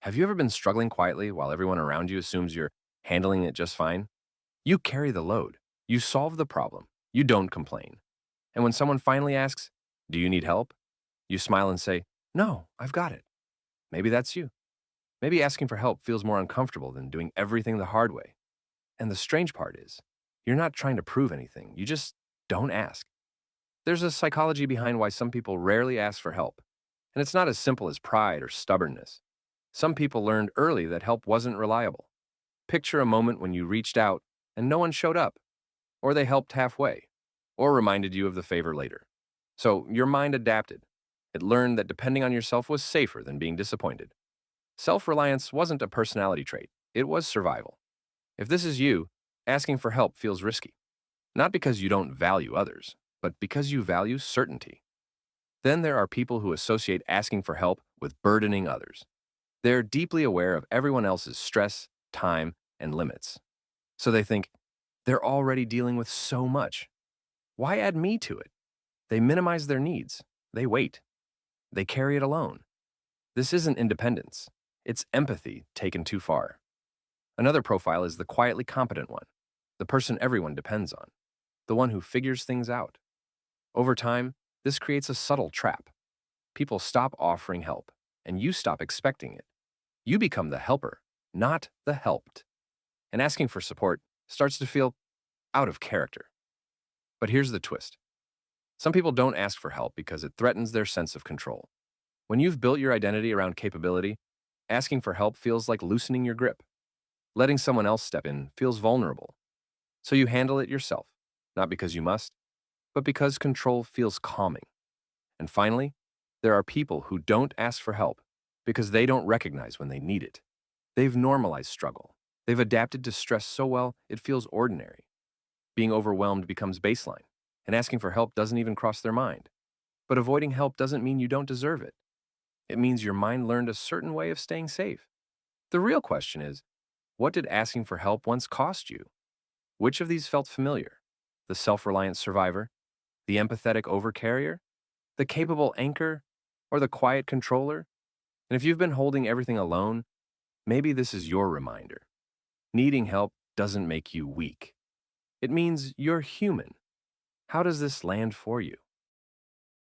Have you ever been struggling quietly while everyone around you assumes you're handling it just fine? You carry the load. You solve the problem. You don't complain. And when someone finally asks, "Do you need help?" you smile and say, "No, I've got it." Maybe that's you. Maybe asking for help feels more uncomfortable than doing everything the hard way. And the strange part is, you're not trying to prove anything. You just don't ask. There's a psychology behind why some people rarely ask for help. And it's not as simple as pride or stubbornness. Some people learned early that help wasn't reliable. Picture a moment when you reached out and no one showed up, or they helped halfway, or reminded you of the favor later. So your mind adapted. It learned that depending on yourself was safer than being disappointed. Self reliance wasn't a personality trait, it was survival. If this is you, asking for help feels risky, not because you don't value others, but because you value certainty. Then there are people who associate asking for help with burdening others. They're deeply aware of everyone else's stress, time, and limits. So they think, they're already dealing with so much. Why add me to it? They minimize their needs. They wait. They carry it alone. This isn't independence. It's empathy taken too far. Another profile is the quietly competent one, the person everyone depends on, the one who figures things out. Over time, this creates a subtle trap. People stop offering help, and you stop expecting it. You become the helper, not the helped. And asking for support starts to feel out of character. But here's the twist. Some people don't ask for help because it threatens their sense of control. When you've built your identity around capability, asking for help feels like loosening your grip. Letting someone else step in feels vulnerable. So you handle it yourself, not because you must, but because control feels calming. And finally, there are people who don't ask for help because they don't recognize when they need it. They've normalized struggle. They've adapted to stress so well it feels ordinary. Being overwhelmed becomes baseline, and asking for help doesn't even cross their mind. But avoiding help doesn't mean you don't deserve it. It means your mind learned a certain way of staying safe. The real question is, what did asking for help once cost you? Which of these felt familiar? The self-reliant survivor? The empathetic overcarrier? The capable anchor? Or the quiet controller? And if you've been holding everything alone, maybe this is your reminder. Needing help doesn't make you weak. It means you're human. How does this land for you?